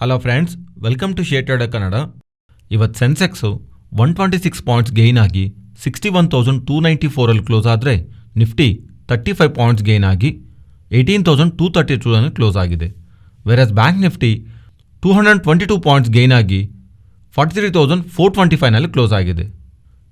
Hello friends, welcome to Share Trader Kannada. ಇವತ್ತು Sensex 126 points gain ಆಗಿ 61,294 close ಆದರೆ Nifty 35 points gain ಆಗಿ 18,232 close ಆಗಿದೆ. Virus bank Nifty 222 points gain ಆಗಿ 43,425 close ಆಗಿದೆ.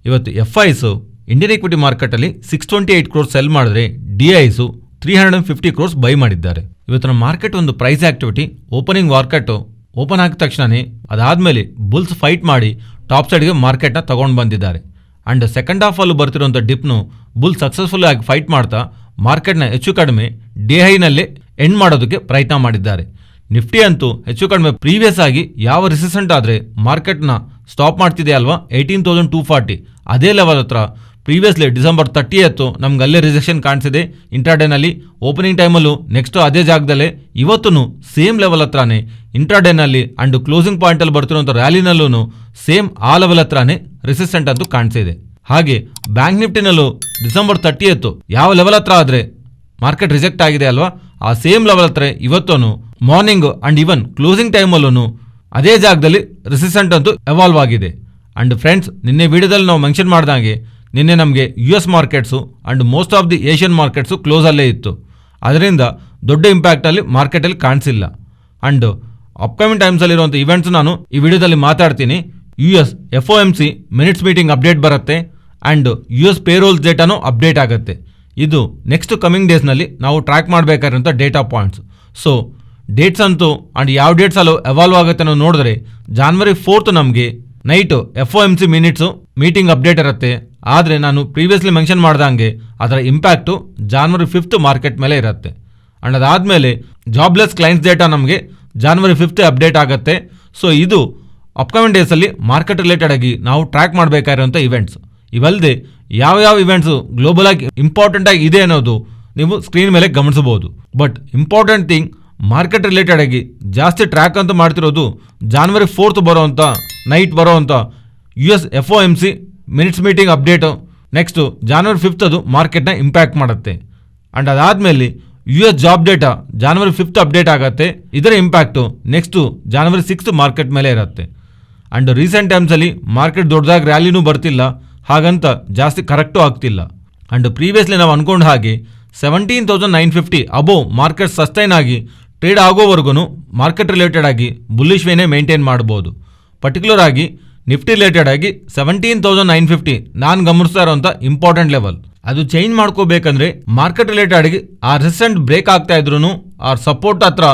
ಇವತ್ತು ಎಫ್ಐಸು ಇಂಡಿಯನ್ ಇಕ್ವಿಟಿ ಮಾರ್ಕೆಟಲ್ಲಿ 628 ಕ್ರೋರ್ಸ್ ಸೆಲ್ ಮಾಡಿದ್ರೆ ಡಿಐಸು 350 ಕ್ರೋರ್ಸ್ ಬೈ ಮಾಡಿದ್ದಾರೆ. ಇವತ್ತಿನ ಮಾರ್ಕೆಟ್ ಒಂದು price activity. Opening market open ಆಗಿದ ತಕ್ಷಣನೇ ಅದಾದಮೇಲೆ ಬುಲ್ಸ್ ಫೈಟ್ ಮಾಡಿ ಟಾಪ್ ಸೈಡ್ಗೆ ಮಾರ್ಕೆಟ್ನ ತಗೊಂಡು ಬಂದಿದ್ದಾರೆ. ಆ್ಯಂಡ್ ಸೆಕೆಂಡ್ ಹಾಫಲ್ಲೂ ಬರ್ತಿರೋಂಥ ಡಿಪ್ನು ಬುಲ್ ಸಕ್ಸಸ್ಫುಲ್ ಆಗಿ ಫೈಟ್ ಮಾಡ್ತಾ ಮಾರ್ಕೆಟ್ನ ಹೆಚ್ಚು ಕಡಿಮೆ ಡೇ ಹೈನಲ್ಲೇ ಎಂಡ್ ಮಾಡೋದಕ್ಕೆ ಪ್ರಯತ್ನ ಮಾಡಿದ್ದಾರೆ. ನಿಫ್ಟಿ ಅಂತೂ ಹೆಚ್ಚು ಕಡಿಮೆ ಪ್ರೀವಿಯಸ್ ಆಗಿ ಯಾವ ರೆಸಿಸ್ಟೆಂಟ್ ಆದರೆ ಮಾರ್ಕೆಟ್ನ ಸ್ಟಾಪ್ ಮಾಡ್ತಿದೆ ಅಲ್ವಾ 18,240 ಅದೇ ಲೆವೆಲ್ ಹತ್ರ ಪ್ರೀವಿಯಸ್ಲಿ ಡಿಸೆಂಬರ್ 30 ನಮ್ಗೆ ಅಲ್ಲೇ ರಿಜೆಕ್ಷನ್ ಕಾಣಿಸಿದೆ ಇಂಟ್ರಾಡೇನಲ್ಲಿ. ಓಪನಿಂಗ್ ಟೈಮಲ್ಲೂ ನೆಕ್ಸ್ಟ್ ಅದೇ ಜಾಗದಲ್ಲೇ ಇವತ್ತೂ ಸೇಮ್ ಲೆವೆಲ್ ಹತ್ರನೇ ಇಂಟ್ರಾಡೇನಲ್ಲಿ ಆ್ಯಂಡ್ ಕ್ಲೋಸಿಂಗ್ ಪಾಯಿಂಟಲ್ಲಿ ಬರ್ತಿರೋಂಥ ರ್ಯಾಲಿನಲ್ಲೂ ಸೇಮ್ ಆ ಲೆವೆಲ್ ಹತ್ರನೇ ರೆಸಿಸ್ಟೆಂಟ್ ಅಂತೂ ಕಾಣಿಸಿದೆ. ಹಾಗೆ ಬ್ಯಾಂಕ್ ನಿಫ್ಟಿನಲ್ಲೂ ಡಿಸೆಂಬರ್ 30 ಯಾವ ಲೆವೆಲ್ ಹತ್ರ ಆದರೆ ಮಾರ್ಕೆಟ್ ರಿಜೆಕ್ಟ್ ಆಗಿದೆ ಅಲ್ವಾ, ಆ ಸೇಮ್ ಲೆವೆಲ್ ಹತ್ರ ಇವತ್ತೂ ಮಾರ್ನಿಂಗ್ ಆ್ಯಂಡ್ ಈವನ್ ಕ್ಲೋಸಿಂಗ್ ಟೈಮಲ್ಲೂ ಅದೇ ಜಾಗದಲ್ಲಿ ರೆಸಿಸ್ಟೆಂಟ್ ಅಂತೂ ಎವಾಲ್ವ್ ಆಗಿದೆ. ಆ್ಯಂಡ್ ಫ್ರೆಂಡ್ಸ್, ನಿನ್ನೆ ವಿಡಿಯೋದಲ್ಲಿ ನಾವು ಮೆನ್ಷನ್ ಮಾಡ್ದಂಗೆ ನಿನ್ನೆ ನಮಗೆ US markets and most of the Asian markets ಕ್ಲೋಸಲ್ಲೇ ಇತ್ತು. ಅದರಿಂದ ದೊಡ್ಡ ಇಂಪ್ಯಾಕ್ಟಲ್ಲಿ ಮಾರ್ಕೆಟಲ್ಲಿ ಕಾಣಿಸಿಲ್ಲ. ಆ್ಯಂಡ್ ಅಪ್ಕಮಿಂಗ್ ಟೈಮ್ಸಲ್ಲಿರುವಂಥ ಇವೆಂಟ್ಸ್ ನಾನು ಈ ವಿಡಿಯೋದಲ್ಲಿ ಮಾತಾಡ್ತೀನಿ. US FOMC minutes meeting update ಬರುತ್ತೆ ಆ್ಯಂಡ್ US ಪೇರೋಲ್ಸ್ ಡೇಟಾನೂ ಅಪ್ಡೇಟ್ ಆಗುತ್ತೆ. ಇದು ನೆಕ್ಸ್ಟ್ ಕಮಿಂಗ್ ಡೇಸ್ನಲ್ಲಿ ನಾವು ಟ್ರ್ಯಾಕ್ ಮಾಡಬೇಕಾಗಿರೋಂಥ ಡೇಟಾ ಪಾಯಿಂಟ್ಸ್. ಸೊ ಡೇಟ್ಸ್ ಅಂತೂ ಆ್ಯಂಡ್ ಯಾವ ಡೇಟ್ಸಲ್ಲೂ ಎವಾಲ್ವ್ ಆಗುತ್ತೆ ನಾವು ನೋಡಿದ್ರೆ January 4 ನಮಗೆ night FOMC minutes meeting update ಇರುತ್ತೆ. ಆದರೆ ನಾನು ಪ್ರೀವಿಯಸ್ಲಿ ಮೆನ್ಷನ್ ಮಾಡ್ದಂಗೆ ಅದರ ಇಂಪ್ಯಾಕ್ಟು January 5 ಮಾರ್ಕೆಟ್ ಮೇಲೆ ಇರುತ್ತೆ. ಆ್ಯಂಡ್ ಅದಾದಮೇಲೆ ಜಾಬ್ಲೆಸ್ ಕ್ಲೈಂಟ್ಸ್ ಡೇಟಾ ನಮಗೆ January 5 ಅಪ್ಡೇಟ್ ಆಗುತ್ತೆ. ಸೊ ಇದು ಅಪ್ಕಮಿಂಗ್ ಡೇಸಲ್ಲಿ ಮಾರ್ಕೆಟ್ ರಿಲೇಟೆಡ್ ಆಗಿ ನಾವು ಟ್ರ್ಯಾಕ್ ಮಾಡಬೇಕಾಗಿರೋಂಥ ಇವೆಂಟ್ಸ್. ಇವಲ್ಲದೆ ಯಾವ ಇವೆಂಟ್ಸು ಗ್ಲೋಬಲ್ ಆಗಿ ಇಂಪಾರ್ಟೆಂಟ್ ಆಗಿ ಇದೆ ಅನ್ನೋದು ನೀವು ಸ್ಕ್ರೀನ್ ಮೇಲೆ ಗಮನಿಸಬಹುದು. But important thing, market related ಆಗಿ ಜಾಸ್ತಿ ಟ್ರ್ಯಾಕ್ ಅಂತ ಮಾಡ್ತಿರೋದು January 4 ಬರೋವಂಥ ನೈಟ್ ಬರೋವಂಥ US FOMC minutes meeting update next January 5 ಅದು ಮಾರ್ಕೆಟ್ನ ಇಂಪ್ಯಾಕ್ಟ್ ಮಾಡುತ್ತೆ. ಆ್ಯಂಡ್ ಅದಾದಮೇಲೆ US job data January 5 update ಆಗುತ್ತೆ. ಇದರ ಇಂಪ್ಯಾಕ್ಟು ನೆಕ್ಸ್ಟು January 6 ಮಾರ್ಕೆಟ್ ಮೇಲೆ ಇರುತ್ತೆ. ಆ್ಯಂಡ್ ರೀಸೆಂಟ್ ಟೈಮ್ಸಲ್ಲಿ ಮಾರ್ಕೆಟ್ ದೊಡ್ಡದಾಗಿ ರ್ಯಾಲಿನೂ ಬರ್ತಿಲ್ಲ, ಹಾಗಂತ ಜಾಸ್ತಿ ಕರೆಕ್ಟೂ ಆಗ್ತಿಲ್ಲ. ಆ್ಯಂಡ್ ಪ್ರೀವಿಯಸ್ಲಿ ನಾವು ಅಂದ್ಕೊಂಡ ಹಾಗೆ 17,950 ಅಬೋವ್ ಮಾರ್ಕೆಟ್ ಸಸ್ಟೈನ್ ಆಗಿ ಟ್ರೇಡ್ ಆಗೋವರೆಗೂ ಮಾರ್ಕೆಟ್ ರಿಲೇಟೆಡ್ ಆಗಿ ಬುಲ್ಲಿಶ್ ವೇನೇ ಮೇಂಟೈನ್ ಮಾಡ್ಬೋದು. ಪರ್ಟಿಕ್ಯುಲರ್ ಆಗಿ ನಿಫ್ಟಿ ರಿಲೇಟೆಡ್ ಆಗಿ 17,950 ನಾನು ಗಮನಿಸ್ತಾ ಇರೋಂಥ ಇಂಪಾರ್ಟೆಂಟ್ ಲೆವೆಲ್. ಅದು ಚೇಂಜ್ ಮಾಡ್ಕೋಬೇಕಂದ್ರೆ ಮಾರ್ಕೆಟ್ ರಿಲೇಟೆಡ್ ಆಗಿ ಆ ರೆಸಿಸ್ಟೆಂಟ್ ಬ್ರೇಕ್ ಆಗ್ತಾ ಇದ್ರು ಆ ಸಪೋರ್ಟ್ ಹತ್ರ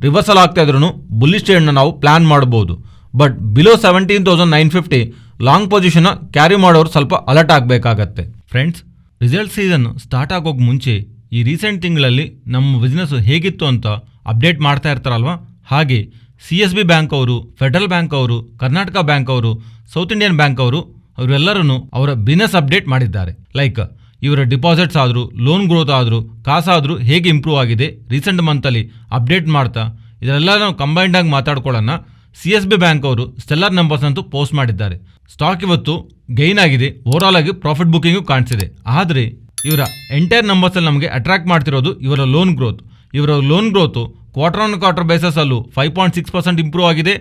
ರಿವರ್ಸಲ್ ಆಗ್ತಾ ಇದ್ರು ಬುಲ್ಲಿಶ್ ಟ್ರೇಡ್ನ ನಾವು ಪ್ಲಾನ್ ಮಾಡ್ಬೋದು. ಬಟ್ ಬಿಲೋ 17,950 ಲಾಂಗ್ ಪೊಸಿಷನ್ನ ಕ್ಯಾರಿ ಮಾಡೋರು ಸ್ವಲ್ಪ ಅಲರ್ಟ್ ಆಗಬೇಕಾಗತ್ತೆ. ಫ್ರೆಂಡ್ಸ್, ರಿಸಲ್ಟ್ ಸೀಸನ್ ಸ್ಟಾರ್ಟ್ ಆಗೋಕೆ ಮುಂಚೆ ಈ ರೀಸೆಂಟ್ ತಿಂಗಳಲ್ಲಿ ನಮ್ಮ ಬಿಸ್ನೆಸ್ ಹೇಗಿತ್ತು ಅಂತ ಅಪ್ಡೇಟ್ ಮಾಡ್ತಾ ಇರ್ತಾರಲ್ವ, ಹಾಗೆ CSB ಬ್ಯಾಂಕ್ ಅವರು, ಫೆಡರಲ್ ಬ್ಯಾಂಕ್ ಅವರು, ಕರ್ನಾಟಕ ಬ್ಯಾಂಕ್ ಅವರು, ಸೌತ್ ಇಂಡಿಯನ್ ಬ್ಯಾಂಕ್ ಅವರು ಅವರೆಲ್ಲರೂ ಅವರ ಬಿಸ್ನೆಸ್ ಅಪ್ಡೇಟ್ ಮಾಡಿದ್ದಾರೆ. ಲೈಕ್ ಇವರ ಡಿಪಾಸಿಟ್ಸ್ ಆದರೂ, ಲೋನ್ ಗ್ರೋತ್ ಆದರೂ, ಕಾಸಾದರೂ ಹೇಗೆ ಇಂಪ್ರೂವ್ ಆಗಿದೆ ರೀಸೆಂಟ್ ಮಂತಲ್ಲಿ ಅಪ್ಡೇಟ್ ಮಾಡ್ತಾ ಇದರೆಲ್ಲ ನಾವು ಕಂಬೈಂಡ್ ಆಗಿ ಮಾತಾಡ್ಕೊಳ್ಳೋಣ. CSB ಬ್ಯಾಂಕ್ ಅವರು ಸ್ಟೆಲ್ಲರ್ ನಂಬರ್ಸ್ ಅಂತೂ ಪೋಸ್ಟ್ ಮಾಡಿದ್ದಾರೆ. ಸ್ಟಾಕ್ ಇವತ್ತು ಗೈನ್ ಆಗಿದೆ, ಓವರಾಲ್ ಆಗಿ ಪ್ರಾಫಿಟ್ ಬುಕ್ಕಿಂಗು ಕಾಣಿಸಿದೆ. ಆದರೆ ಇವರ ಎಂಟೈರ್ ನಂಬರ್ಸಲ್ಲಿ ನಮಗೆ ಅಟ್ರಾಕ್ಟ್ ಮಾಡ್ತಿರೋದು ಇವರ ಲೋನ್ ಗ್ರೋತ್. ಇವರ loan growth quarter on quarter ಬೇಸಸಲ್ಲೂ 5.6% ಇಂಪ್ರೂವ್ ಆಗಿದೆ.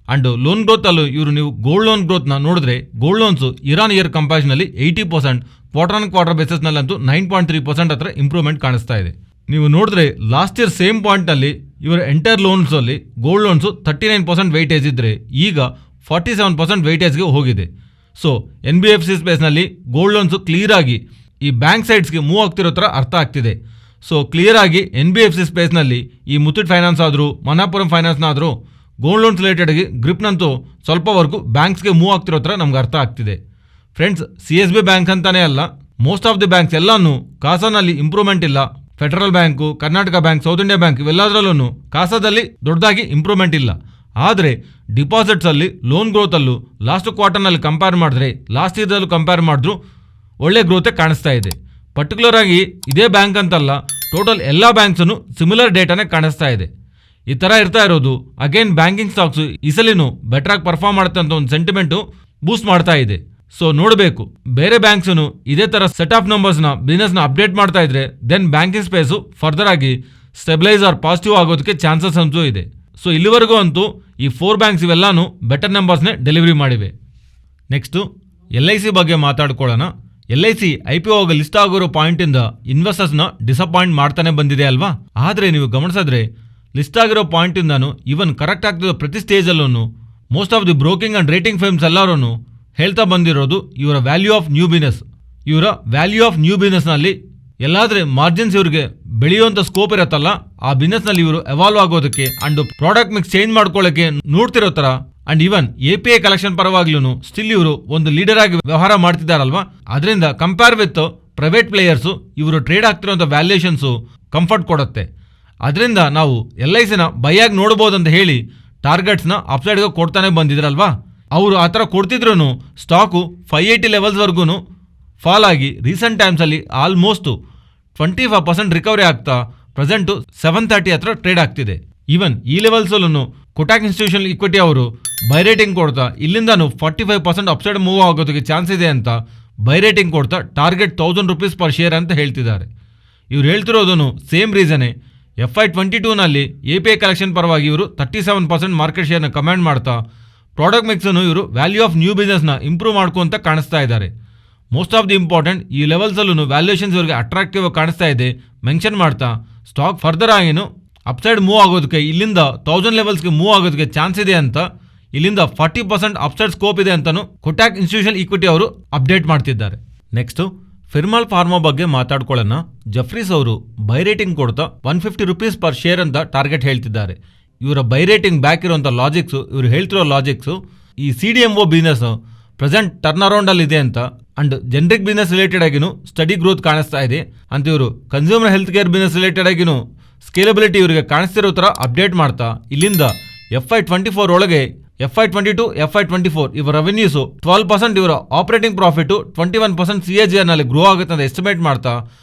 ಆ್ಯಂಡ್ ಲೋನ್ ಗ್ರೋತಲ್ಲೂ ಇವರು ನೀವು ಗೋಲ್ಡ್ ಲೋನ್ ಗ್ರೋತ್ನ ನೋಡಿದ್ರೆ ಗೋಲ್ಡ್ ಲೋನ್ಸು ಇಯರ್ ಕಂಪ್ಯಾರಿಸನಲ್ಲಿ 80%, ಕ್ವಾರ್ಟರ್ ಆನ್ ಕ್ವಾರ್ಟರ್ ಬೇಸಸ್ನಲ್ಲಂತೂ 9.3% ಹತ್ರ ಇಂಪ್ರೂವ್ಮೆಂಟ್ ಕಾಣಿಸ್ತಾ ಇದೆ. ನೀವು ನೋಡಿದ್ರೆ ಲಾಸ್ಟ್ ಇಯರ್ ಸೇಮ್ ಪಾಯಿಂಟಲ್ಲಿ ಇವರ ಎಂಟೈರ್ ಲೋನ್ಸಲ್ಲಿ ಗೋಲ್ಡ್ ಲೋನ್ಸು 39% ವೆಯ್ಟೇಜ್ ಇದ್ದರೆ ಈಗ 47% ವೆಯ್ಟೇಜ್ಗೆ ಹೋಗಿದೆ. ಸೊ NBFC ಸ್ಪೇಸ್ನಲ್ಲಿ ಗೋಲ್ಡ್ ಲೋನ್ಸು ಕ್ಲಿಯರಾಗಿ ಈ ಬ್ಯಾಂಕ್ ಸೈಡ್ಸ್ಗೆ ಮೂವ್ ಆಗ್ತಿರೋ ಥರ ಅರ್ಥ ಆಗ್ತಿದೆ. ಸೊ ಕ್ಲಿಯರ್ ಆಗಿ NBFC ಸ್ಪೇಸ್ನಲ್ಲಿ ಈ ಮುತ್ತೂಟ್ ಫೈನಾನ್ಸ್ ಆದರೂ, ಮನಾಪುರಂ ಫೈನಾನ್ಸ್ನಾದರೂ ಗೋಲ್ಡ್ ಲೋನ್ಸ್ ರಿಲೇಟೆಡ್ಗೆ ಗ್ರಿಪ್ನಂತೂ ಸ್ವಲ್ಪವರೆಗೂ ಬ್ಯಾಂಕ್ಸ್ಗೆ ಮೂವ್ ಆಗ್ತಿರೋ ಥರ ನಮ್ಗೆ ಅರ್ಥ ಆಗ್ತಿದೆ. ಫ್ರೆಂಡ್ಸ್, CSB ಬ್ಯಾಂಕ್ ಅಂತಲೇ ಅಲ್ಲ, ಮೋಸ್ಟ್ ಆಫ್ ದಿ ಬ್ಯಾಂಕ್ಸ್ ಎಲ್ಲನೂ ಕಾಸಾನಲ್ಲಿ ಇಂಪ್ರೂವ್ಮೆಂಟ್ ಇಲ್ಲ. Federal bank, Karnataka bank, South India bank ಇವೆಲ್ಲದರಲ್ಲೂ ಕಾಸಾದಲ್ಲಿ ದೊಡ್ಡದಾಗಿ ಇಂಪ್ರೂವ್ಮೆಂಟ್ ಇಲ್ಲ. ಆದರೆ ಡಿಪಾಸಿಟ್ಸಲ್ಲಿ, ಲೋನ್ ಗ್ರೋತಲ್ಲೂ ಲಾಸ್ಟ್ ಕ್ವಾರ್ಟರ್ನಲ್ಲಿ ಕಂಪೇರ್ ಮಾಡಿದ್ರೆ ಲಾಸ್ಟ್ ಇಯರ್ದಲ್ಲೂ ಕಂಪೇರ್ ಮಾಡಿದ್ರು ಒಳ್ಳೆ ಗ್ರೋತೆ ಕಾಣಿಸ್ತಾ ಇದೆ. ಪರ್ಟಿಕ್ಯುಲರ್ ಆಗಿ ಇದೇ ಬ್ಯಾಂಕ್ ಅಂತಲ್ಲ, ಟೋಟಲ್ ಎಲ್ಲ ಬ್ಯಾಂಕ್ಸನ್ನು ಸಿಮಿಲರ್ ಡೇಟಾನೇ ಕಾಣಿಸ್ತಾ ಇದೆ. ಈ ಥರ ಇರ್ತಾ ಇರೋದು ಅಗೇನ್ ಬ್ಯಾಂಕಿಂಗ್ ಸ್ಟಾಕ್ಸು ಈ ಸಲಿನೂ ಬೆಟ್ರಾಗಿ ಪರ್ಫಾರ್ಮ್ ಮಾಡುತ್ತೆ ಅಂತ ಒಂದು ಸೆಂಟಿಮೆಂಟು ಬೂಸ್ಟ್ ಮಾಡ್ತಾ ಇದೆ. ಸೊ ನೋಡಬೇಕು, ಬೇರೆ ಬ್ಯಾಂಕ್ಸನ್ನು ಇದೇ ಥರ ಸೆಟ್ ಆಫ್ ನಂಬರ್ಸ್ನ ಬಿಸ್ನೆಸ್ನ ಅಪ್ಡೇಟ್ ಮಾಡ್ತಾ ಇದ್ರೆ ದೆನ್ ಬ್ಯಾಂಕಿಂಗ್ ಸ್ಪೇಸು ಫರ್ದರ್ ಆಗಿ ಸ್ಟೆಬಿಲೈಸ್ ಆರ್ ಪಾಸಿಟಿವ್ ಆಗೋದಕ್ಕೆ ಚಾನ್ಸಸ್ ಅಂತೂ ಇದೆ. ಸೊ ಸೊ ಇಲ್ಲಿವರೆಗೂ ಅಂತೂ ಈ 4 ಬ್ಯಾಂಕ್ಸ್ ಇವೆಲ್ಲಾನು ಬೆಟರ್ ನಂಬರ್ಸ್ನೇ ಡೆಲಿವರಿ ಮಾಡಿವೆ. ನೆಕ್ಸ್ಟು LIC ಬಗ್ಗೆ ಮಾತಾಡ್ಕೊಳ್ಳೋಣ. LIC IPO ಆಗಿ ಲಿಸ್ಟ್ ಆಗಿರೋ ಪಾಯಿಂಟಿಂದ ಇನ್ವೆಸ್ಟರ್ಸ್ನ ಡಿಸಪಾಯಿಂಟ್ ಮಾಡ್ತಾನೆ ಬಂದಿದೆ ಅಲ್ವಾ. ಆದರೆ ನೀವು ಗಮನಿಸಿದ್ರೆ ಲಿಸ್ಟ್ ಆಗಿರೋ ಪಾಯಿಂಟಿಂದನೂ ಇವನ್ ಕರೆಕ್ಟ್ ಆಗ್ತಿರೋ ಪ್ರತಿ ಸ್ಟೇಜಲ್ಲೂ most of the broking and rating firms ಎಲ್ಲರೂ ಹೇಳ್ತಾ ಬಂದಿರೋದು ಇವರ ವ್ಯಾಲ್ಯೂ ಆಫ್ ನ್ಯೂ ಬಿಸ್ನೆಸ್. ಇವರ ವ್ಯಾಲ್ಯೂ ಆಫ್ ನ್ಯೂ ಬಿಸ್ನೆಸ್ನಲ್ಲಿ ಎಲ್ಲಾದರೆ ಮಾರ್ಜಿನ್ಸ್ ಇವ್ರಿಗೆ ಬೆಳೆಯುವಂಥ ಸ್ಕೋಪ್ ಇರುತ್ತಲ್ಲ, ಆ ಬಿಸ್ನೆಸ್ನಲ್ಲಿ ಇವರು ಎವಾಲ್ವ್ ಆಗೋದಕ್ಕೆ ಅಂಡ್ ಪ್ರಾಡಕ್ಟ್ ಮಿಕ್ಸ್ ಚೇಂಜ್ ಮಾಡ್ಕೊಳ್ಳೋಕ್ಕೆ ನೋಡ್ತಿರೋ ಥರ ಅಂಡ್ ಈವನ್ API ಕಲೆಕ್ಷನ್ ಪರವಾಗ್ಲೂ ಸ್ಟಿಲ್ ಇವರು ಒಂದು ಲೀಡರ್ ಆಗಿ ವ್ಯವಹಾರ ಮಾಡ್ತಿದ್ದಾರಲ್ವಾ. ಅದರಿಂದ ಕಂಪೇರ್ ವಿತ್ ಪ್ರೈವೇಟ್ ಪ್ಲೇಯರ್ಸು ಇವರು ಟ್ರೇಡ್ ಆಗ್ತಿರೋಂಥ ವ್ಯಾಲ್ಯೂಯೇಷನ್ಸು ಕಂಫರ್ಟ್ ಕೊಡುತ್ತೆ. ಅದರಿಂದ ನಾವು LICನ ಬೈಯಾಗಿ ನೋಡ್ಬೋದಂತ ಹೇಳಿ ಟಾರ್ಗೆಟ್ಸ್ನ ಅಪ್ಸೈಡ್ಗೆ ಕೊಡ್ತಾನೆ ಬಂದಿದ್ರಲ್ವಾ. ಅವರು ಆ ಥರ ಕೊಡ್ತಿದ್ರು ಸ್ಟಾಕು 580 ಲೆವೆಲ್ಸ್ವರೆಗೂ ಫಾಲ್ ಆಗಿ ರೀಸೆಂಟ್ ಟೈಮ್ಸಲ್ಲಿ ಆಲ್ಮೋಸ್ಟ್ 25% ರಿಕವರಿ ಆಗ್ತಾ ಪ್ರೆಸೆಂಟು 730 ಹತ್ರ ಟ್ರೇಡ್ ಆಗ್ತಿದೆ. ಈವನ್ ಈ ಲೆವೆಲ್ಸಲ್ಲೂ ಕೊಟಾಕ್ ಇನ್ಸ್ಟಿಟ್ಯೂಷನಲ್ ಇಕ್ವಿಟಿ ಅವರು ಬೈ ರೇಟಿಂಗ್ ಕೊಡ್ತಾ ಇಲ್ಲಿಂದನೂ 45% ಅಪ್ಸೈಡ್ ಮೂವ್ ಆಗೋದಕ್ಕೆ ಚಾನ್ಸ್ ಇದೆ ಅಂತ ಬೈ ರೇಟಿಂಗ್ ಕೊಡ್ತಾ ಟಾರ್ಗೆಟ್ 1000 ರೂಪೀಸ್ ಪರ್ ಶೇರ್ ಅಂತ ಹೇಳ್ತಿದ್ದಾರೆ. ಇವ್ರು ಹೇಳ್ತಿರೋದನ್ನು ಸೇಮ್ ರೀಸನೇ. FY22ನಲ್ಲಿ API ಕಲೆಕ್ಷನ್ ಪರವಾಗಿ ಇವರು 37% ಮಾರ್ಕೆಟ್ ಶೇರ್ನ ಕಮಾಂಡ್ ಮಾಡ್ತಾ ಪ್ರಾಡಕ್ಟ್ ಮಿಕ್ಸನ್ನು ಇವರು ವ್ಯಾಲ್ಯೂ ಆಫ್ ನ್ಯೂ ಬಿಸ್ನೆಸ್ನ ಇಂಪ್ರೂವ್ ಮಾಡ್ಕೊಂತ ಕಾಣಿಸ್ತಾ ಇದ್ದಾರೆ. ಮೋಸ್ಟ್ ಆಫ್ ದಿ ಇಂಪಾರ್ಟೆಂಟ್ ಈ ಲೆವೆಲ್ಸಲ್ಲೂ ವ್ಯಾಲ್ಯೂಯೇಷನ್ಸ್ ಇವರಿಗೆ ಅಟ್ರಾಕ್ಟಿವ್ ಕಾಣಿಸ್ತಾ ಇದೆ ಮೆನ್ಷನ್ ಮಾಡ್ತಾ ಸ್ಟಾಕ್ ಫರ್ದರ್ ಆಗಿನೂ ಅಪ್ಸೈಡ್ ಮೂವ್ ಆಗೋದಕ್ಕೆ ಇಲ್ಲಿಂದ 1000 ಲೆವೆಲ್ಸ್ಗೆ ಮೂವ್ ಆಗೋದಕ್ಕೆ ಚಾನ್ಸ್ ಇದೆ ಅಂತ, ಇಲ್ಲಿಂದ 40% ಅಪ್ಸೈಡ್ ಸ್ಕೋಪ್ ಇದೆ ಅಂತಲೂ ಕೊಟಾಕ್ ಇನ್ಸ್ಟಿಟ್ಯೂಷನಲ್ ಇಕ್ವಿಟಿ ಅವರು ಅಪ್ಡೇಟ್ ಮಾಡ್ತಿದ್ದಾರೆ. ನೆಕ್ಸ್ಟು ಪಿರಮಲ್ ಫಾರ್ಮಾ ಬಗ್ಗೆ ಮಾತಾಡ್ಕೊಳ್ಳೋಣ. ಜಫ್ರೀಸ್ ಅವರು ಬೈ ರೇಟಿಂಗ್ ಕೊಡ್ತಾ 150 ರೂಪೀಸ್ ಪರ್ ಶೇರ್ ಅಂತ ಟಾರ್ಗೆಟ್ ಹೇಳ್ತಿದ್ದಾರೆ. ಇವರ ಬೈ ರೇಟಿಂಗ್ ಬ್ಯಾಕ್ ಇರುವಂಥ ಲಾಜಿಕ್ಸು, ಇವರು ಹೇಳ್ತಿರೋ ಲಾಜಿಕ್ಸು ಈ CDMO ಬಿಸ್ನೆಸ್ ಪ್ರೆಸೆಂಟ್ ಟರ್ನ್ ಅರೌಂಡಲ್ಲಿ ಇದೆ ಅಂತ ಅಂಡ್ ಜನರಿಕ್ ಬಿಸ್ನೆಸ್ ರಿಲೇಟೆಡ್ ಆಗಿನೂ ಸ್ಟಡಿ ಗ್ರೋತ್ ಕಾಣಿಸ್ತಾ ಇದೆ ಅಂತ ಇವರು consumer health care business related ಆಗಿನೂ ಸ್ಕೇಲಬಿಲಿಟಿ ಇವರಿಗೆ ಕಾಣಿಸ್ತಿರೋ ಥರ ಅಪ್ಡೇಟ್ ಮಾಡ್ತಾ ಇಲ್ಲಿಂದ FY24 ಒಳಗೆ FY22 FY24 ಇವರ ರೆವೆನ್ಯೂಸು 12%, ಇವರ ಆಪರೇಟಿಂಗ್ ಪ್ರಾಫಿಟು 21% CAGRನಲ್ಲಿ ಗ್ರೋ ಆಗುತ್ತೆ ಅಂತ ಎಸ್ಟಿಮೇಟ್ ಮಾಡ್ತಾ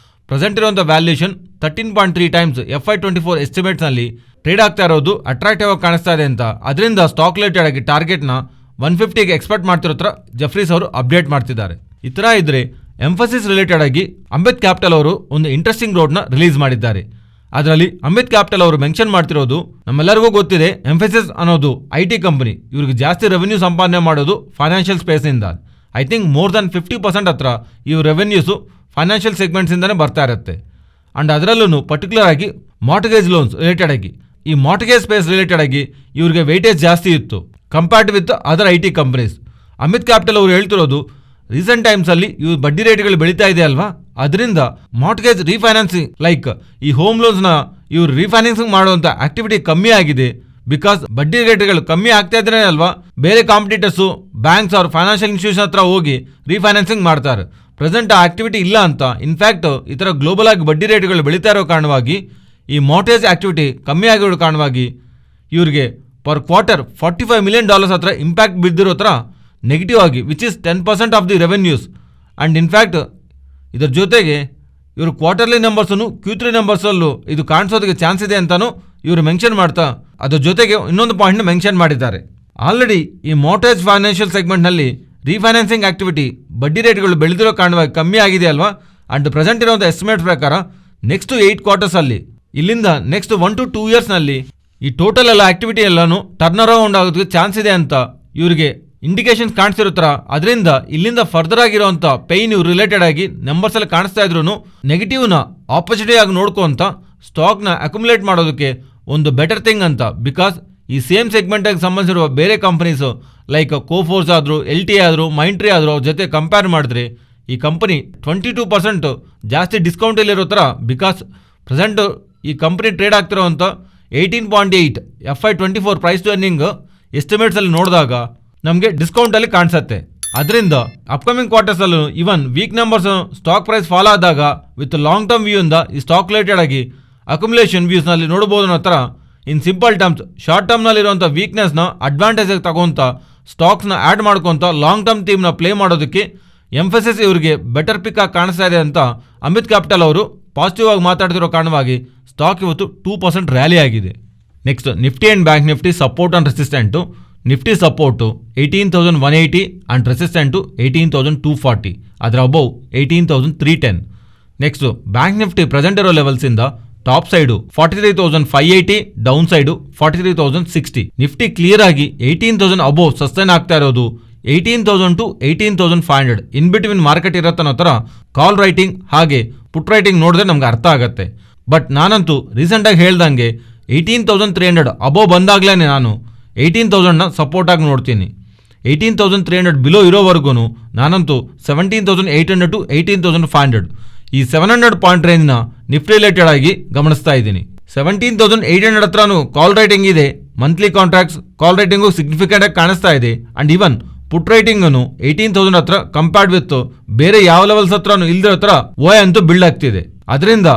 ಪ್ರೆಸೆಂಟ್ ಇರುವಂಥ ವ್ಯಾಲ್ಯೂಯೇಷನ್ 13.3 ಟೈಮ್ಸ್ FY24 ಎಸ್ಟಿಮೇಟ್ಸ್ನಲ್ಲಿ ಟ್ರೇಡ್ ಆಗ್ತಾ ಇರೋದು ಅಟ್ರಾಕ್ಟಿವ್ ಆಗಿ ಕಾಣಿಸ್ತಾ ಇದೆ ಅಂತ. ಅದರಿಂದ ಸ್ಟಾಕ್ ರಿಲೇಟೆಡ್ ಆಗಿ ಟಾರ್ಗೆಟ್ನ 150ಗೆ ಎಕ್ಸ್ಪೆಕ್ಟ್ ಮಾಡ್ತಿರೋ ಥರ ಜಫ್ರೀಸ್ ಅವರು ಅಪ್ಡೇಟ್ ಮಾಡ್ತಿದ್ದಾರೆ. ಈ ಥರ ಇದ್ರೆ ಎಂಫಸಿಸ್ ರಿಲೇಟೆಡ್ ಆಗಿ ಅಂಬೇತ್ ಕ್ಯಾಪಿಟಲ್ ಅವರು ಒಂದು ಇಂಟ್ರೆಸ್ಟಿಂಗ್ ರೋಡ್ನ ರಿಲೀಸ್ ಮಾಡಿದ್ದಾರೆ. ಅದರಲ್ಲಿ ಅಂಬೇತ್ ಕ್ಯಾಪಿಟಲ್ ಅವರು ಮೆನ್ಷನ್ ಮಾಡ್ತಿರೋದು ನಮ್ಮೆಲ್ಲರಿಗೂ ಗೊತ್ತಿದೆ, ಎಂಫಸಿಸ್ ಅನ್ನೋದು IT ಕಂಪನಿ. ಇವ್ರಿಗೆ ಜಾಸ್ತಿ ರೆವೆನ್ಯೂ ಸಂಪಾದನೆ ಮಾಡೋದು ಫೈನಾನ್ಷಿಯಲ್ ಸ್ಪೇಸ್ನಿಂದ. ಐ ಥಿಂಕ್ ಮೋರ್ ದನ್ 50% ಹತ್ರ ಇವ್ರ ರೆವೆನ್ಯೂಸು ಫೈನಾನ್ಷಿಯಲ್ ಸೆಗ್ಮೆಂಟ್ಸಿಂದನೇ ಬರ್ತಾ ಇರುತ್ತೆ. ಆ್ಯಂಡ್ ಅದರಲ್ಲೂ ಪರ್ಟಿಕ್ಯುಲರ್ ಆಗಿ ಮಾರ್ಟ್ಗೇಜ್ ಲೋನ್ಸ್ ರಿಲೇಟೆಡ್ ಆಗಿ ಈ ಮಾರ್ಟ್ಗೇಜ್ ಸ್ಪೇಸ್ ರಿಲೇಟೆಡ್ ಆಗಿ ಇವ್ರಿಗೆ ವೆಯ್ಟೇಜ್ ಜಾಸ್ತಿ ಇತ್ತು compared with other IT companies. Amit capital ಅವರು ಹೇಳ್ತಿರೋದು ರೀಸೆಂಟ್ ಟೈಮ್ಸಲ್ಲಿ ಇವ್ರ ಬಡ್ಡಿ ರೇಟ್ಗಳು ಬೆಳೀತಾ ಇದೆ ಅಲ್ವಾ, ಅದರಿಂದ ಮಾರ್ಟ್ಗೇಜ್ ರೀಫೈನಾನ್ಸಿಂಗ್ ಲೈಕ್ ಈ ಹೋಮ್ ಲೋನ್ಸ್ನ ಇವ್ರು ರೀಫೈನಾನ್ಸಿಂಗ್ ಮಾಡುವಂಥ ಆಕ್ಟಿವಿಟಿ ಕಮ್ಮಿ ಆಗಿದೆ. ಬಿಕಾಸ್ ಬಡ್ಡಿ ರೇಟ್ಗಳು ಕಮ್ಮಿ ಆಗ್ತಾ ಇದ್ರೆ ಅಲ್ವಾ ಬೇರೆ ಕಾಂಪಿಟೇಟರ್ಸು ಬ್ಯಾಂಕ್ಸ್ ಅವ್ರ ಫೈನಾನ್ಷಿಯಲ್ ಇನ್ಸ್ಟಿಟ್ಯೂಷನ್ ಹತ್ರ ಹೋಗಿ ರೀಫೈನಾನ್ಸಿಂಗ್ ಮಾಡ್ತಾರೆ. ಪ್ರೆಸೆಂಟ್ ಆ ಆಕ್ಟಿವಿಟಿ ಇಲ್ಲ ಅಂತ. ಇನ್ಫ್ಯಾಕ್ಟ್ ಈ ಥರ ಗ್ಲೋಬಲ್ ಆಗಿ ಬಡ್ಡಿ ರೇಟ್ಗಳು ಬೆಳೀತಾ ಇರೋ ಕಾರಣವಾಗಿ ಈ ಮಾರ್ಟ್ಗೇಜ್ ಆಕ್ಟಿವಿಟಿ ಕಮ್ಮಿ ಆಗಿರೋ ಕಾರಣವಾಗಿ ಇವ್ರಿಗೆ ಪರ್ ಕ್ವಾರ್ಟರ್ $45 million ಹತ್ರ ಇಂಪ್ಯಾಕ್ಟ್ ಬಿದ್ದಿರೋ ಥರ ನೆಗೆಟಿವ್ ಆಗಿ which is 10% of the revenues. And in fact ಇದರ ಜೊತೆಗೆ ಇವರು ಕ್ವಾರ್ಟರ್ಲಿ ನಂಬರ್ಸನ್ನು Q3 ನಂಬರ್ಸಲ್ಲೂ ಇದು ಕಾಣಿಸೋದಕ್ಕೆ ಚಾನ್ಸ್ ಇದೆ ಅಂತಲೂ ಇವರು ಮೆನ್ಷನ್ ಮಾಡ್ತಾ ಅದ್ರ ಜೊತೆಗೆ ಇನ್ನೊಂದು ಪಾಯಿಂಟ್ನ ಮೆನ್ಷನ್ ಮಾಡಿದ್ದಾರೆ. ಆಲ್ರೆಡಿ ಈ ಮಾರ್ಟ್ಗೇಜ್ ಫೈನಾನ್ಷಿಯಲ್ ಸೆಗ್ಮೆಂಟ್ನಲ್ಲಿ ರೀಫೈನಾನ್ಸಿಂಗ್ ಆಕ್ಟಿವಿಟಿ ಬಡ್ಡಿ ರೇಟ್ಗಳು ಬೆಳೆದಿರೋ ಕಾರಣವಾಗಿ ಕಮ್ಮಿ ಆಗಿದೆ ಅಲ್ವಾ. ಆ್ಯಂಡ್ ಪ್ರೆಸೆಂಟ್ ಇರುವಂಥ ಎಸ್ಟಿಮೇಟ್ಸ್ ಪ್ರಕಾರ ನೆಕ್ಸ್ಟ್ 8 ಕ್ವಾರ್ಟರ್ಸಲ್ಲಿ ಇಲ್ಲಿಂದ ನೆಕ್ಸ್ಟ್ 1 to 2 ಇಯರ್ಸ್ನಲ್ಲಿ ಈ ಟೋಟಲ್ ಎಲ್ಲ ಆಕ್ಟಿವಿಟಿ ಎಲ್ಲನೂ ಟರ್ನ್ ಅರೌಂಡ್ ಆಗೋದಕ್ಕೆ ಚಾನ್ಸ್ ಇದೆ ಅಂತ ಇವರಿಗೆ ಇಂಡಿಕೇಶನ್ಸ್ ಕಾಣಿಸ್ತಿರೋ ಥರ. ಅದರಿಂದ ಇಲ್ಲಿಂದ ಫರ್ದರ್ ಆಗಿರೋಂಥ ಪೇಯ್ನ್ ಇವ್ರು ರಿಲೇಟೆಡ್ ಆಗಿ ನಂಬರ್ಸಲ್ಲಿ ಕಾಣಿಸ್ತಾ ಇದ್ರು ನೆಗೆಟಿವ್ನ ಆಪರ್ಚುನಿಟಿ ಆಗಿ ನೋಡ್ಕೊಂತ ಸ್ಟಾಕ್ನ ಅಕ್ಯುಮುಲೇಟ್ ಮಾಡೋದಕ್ಕೆ ಒಂದು ಬೆಟರ್ ಥಿಂಗ್ ಅಂತ. ಬಿಕಾಸ್ ಈ ಸೇಮ್ ಸೆಗ್ಮೆಂಟಿಗೆ ಸಂಬಂಧಿಸಿರುವ ಬೇರೆ ಕಂಪನೀಸು ಲೈಕ್ ಕೋಫೋರ್ಸ್ ಆದರೂ LT ಆದರೂ ಮೈಂಟ್ರಿ ಆದರೂ ಅವ್ರ ಜೊತೆ ಕಂಪೇರ್ ಮಾಡಿದ್ರೆ ಈ ಕಂಪನಿ 22% ಜಾಸ್ತಿ ಡಿಸ್ಕೌಂಟಲ್ಲಿರೋ ಥರ. ಬಿಕಾಸ್ ಪ್ರೆಸೆಂಟು ಈ ಕಂಪನಿ ಟ್ರೇಡ್ ಆಗ್ತಿರೋವಂಥ 18.8 FY24 ಪ್ರೈಸ್ ಟು ಅರ್ನಿಂಗ್ ಎಸ್ಟಿಮೇಟ್ಸಲ್ಲಿ ನೋಡಿದಾಗ ನಮಗೆ ಡಿಸ್ಕೌಂಟಲ್ಲಿ ಕಾಣಿಸುತ್ತೆ. ಅದರಿಂದ ಅಪ್ಕಮಿಂಗ್ ಕ್ವಾರ್ಟರ್ಸಲ್ಲೂ even weak numbers stock price fall ಆದಾಗ ವಿತ್ ಲಾಂಗ್ ಟರ್ಮ್ ವ್ಯೂಯಿಂದ ಈ ಸ್ಟಾಕ್ ರಿಲೇಟೆಡ್ ಆಗಿ ಅಕ್ಯುಮುಲೇಷನ್ ವ್ಯೂಸ್ನಲ್ಲಿ ನೋಡ್ಬೋದು ಅನ್ನೋ ಥರ. ಇನ್ ಸಿಂಪಲ್ ಟರ್ಮ್ಸ್ ಶಾರ್ಟ್ ಟರ್ಮ್ನಲ್ಲಿರುವಂಥ ವೀಕ್ನೆಸ್ನ ಅಡ್ವಾಂಟೇಜಾಗಿ ತಗೊಂತ ಸ್ಟಾಕ್ಸ್ನ ಆ್ಯಡ್ ಮಾಡ್ಕೊತ ಲಾಂಗ್ ಟರ್ಮ್ ಥೀಮ್ನ ಪ್ಲೇ ಮಾಡೋದಕ್ಕೆ ಎಂಫಸಿಸ್ ಇವರಿಗೆ ಬೆಟರ್ ಪಿಕ್ ಆಗಿ ಕಾಣಿಸ್ತಾ ಇದೆ ಅಂತ ಅಮಿತ್ ಕ್ಯಾಪಿಟಲ್ ಅವರು ಪಾಸಿಟಿವ್ ಆಗಿ ಮಾತಾಡ್ತಿರೋ ಕಾರಣವಾಗಿ ಸ್ಟಾಕ್ ಇವತ್ತು 2% ರ್ಯಾಲಿ ಆಗಿದೆ. Next Nifty and bank Nifty support and resistant. Nifty support 18,180 and resistant 18,240, ಅದರ above 18,310. Next bank Nifty present ಇರೋ ಲೆವೆಲ್ಸಿಂದ top side 43,580, down side 43,060. Nifty clear ಆಗಿ 18,000 ಅಬೋವ್ ಸಸ್ಟೈನ್ ಆಗ್ತಾ ಇರೋದು 18,000 to 18,500 ಇನ್ ಬಿಟ್ವೀನ್ ಮಾರ್ಕೆಟ್ ಇರತ್ತನ್ನೋ ಥರ ಕಾಲ್ ರೈಟಿಂಗ್ ಹಾಗೆ ಪುಟ್ ರೈಟಿಂಗ್ ನೋಡಿದ್ರೆ ನಮ್ಗೆ ಅರ್ಥ ಆಗುತ್ತೆ. ಬಟ್ ನಾನಂತೂ ರೀಸೆಂಟಾಗಿ ಹೇಳ್ದಂಗೆ 18,300 ಅಬೋವ್ ಬಂದಾಗಲೇ ನಾನು 18,000ನ ಸಪೋರ್ಟಾಗಿ ನೋಡ್ತೀನಿ. 18,300 ಬಿಲೋ ಇರೋವರೆಗೂ ನಾನಂತೂ 17,800 to 18,500 ಈ 700 ಪಾಯಿಂಟ್ ರೇಂಜ್ನ ನಿಫ್ಟಿ ರಿಲೇಟೆಡ್ ಆಗಿ ಗಮನಿಸ್ತಾ ಇದ್ದೀನಿ. 17,800 ಹತ್ರನೂ ಕಾಲ್ ರೈಟಿಂಗ್ ಇದೆ. ಮಂತ್ಲಿ ಕಾಂಟ್ರಾಕ್ಟ್ಸ್ ಕಾಲ್ ರೈಟಿಂಗು ಸಿಗ್ನಿಫಿಕೆಂಟ್ ಆಗಿ ಕಾಣಿಸ್ತಾ ಇದೆ. ಅಂಡ್ ಈವನ್ ಪುಟ್ ರೈಟಿಂಗನ್ನು 18,000 ಹತ್ರ ಕಂಪೇರ್ಡ್ ವಿತ್ ಬೇರೆ ಯಾವ ಲೆವೆಲ್ಸ್ ಹತ್ರನೂ ಇಲ್ದಿರೋ ಹತ್ರ ಓಯ್ ಅಂತೂ ಬಿಲ್ಡ್ ಆಗ್ತಿದೆ. ಅದರಿಂದ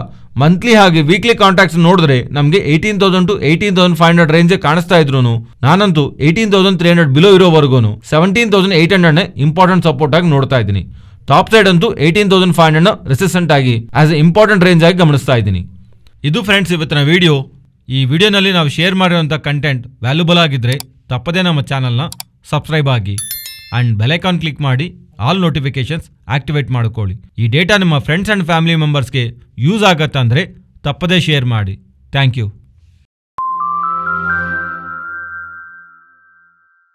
ಮಂತ್ಲಿ ಹಾಗೆ ವೀಕ್ಲಿ ಕಾಂಟ್ರಾಕ್ಟ್ಸ್ ನೋಡಿದ್ರೆ ನಮಗೆ 18,000 to 18,500 ರೇಂಜ್ ಕಾಣಿಸ್ತಾ ಇದ್ರು ನಾನಂತೂ 18,300 ಬಿಲೋ ಇರೋವರೆಗೂ 17,800 ಇಂಪಾರ್ಟೆಂಟ್ ಸಪೋರ್ಟ್ ಆಗಿ ನೋಡ್ತಾ ಇದ್ದೀನಿ. ಟಾಪ್ ಸೈಡ್ ಅಂತೂ 18,500 ರೆಸಿಸ್ಟೆಂಟ್ ಆಗಿ ಆಸ್ ಎ ಇಂಪಾರ್ಟೆಂಟ್ ರೇಂಜ್ ಆಗಿ ಗಮನಿಸ್ತಾ ಇದ್ದೀನಿ. ಇದು ಫ್ರೆಂಡ್ಸ್ ಇವತ್ತಿನ ವಿಡಿಯೋ. ಈ ವಿಡಿಯೋನಲ್ಲಿ ನಾವು ಶೇರ್ ಮಾಡಿರುವಂಥ ಕಂಟೆಂಟ್ ವ್ಯಾಲ್ಯೂಬಲ್ ಆಗಿದ್ದರೆ ತಪ್ಪದೇ ನಮ್ಮ ಚಾನಲ್ನ ಸಬ್ಸ್ಕ್ರೈಬ್ ಆಗಿ ಆ್ಯಂಡ್ ಬೆಲೈಕಾನ್ ಕ್ಲಿಕ್ ಮಾಡಿ ಆಲ್ ನೋಟಿಫಿಕೇಶನ್ಸ್ ಆಕ್ಟಿವೇಟ್ ಮಾಡಿಕೊಳ್ಳಿ. ಈ ಡೇಟಾ ನಿಮ್ಮ ಫ್ರೆಂಡ್ಸ್ ಆ್ಯಂಡ್ ಫ್ಯಾಮಿಲಿ ಮೆಂಬರ್ಸ್ಗೆ ಯೂಸ್ ಆಗತ್ತಂದರೆ ತಪ್ಪದೇ ಶೇರ್ ಮಾಡಿ. Thank you.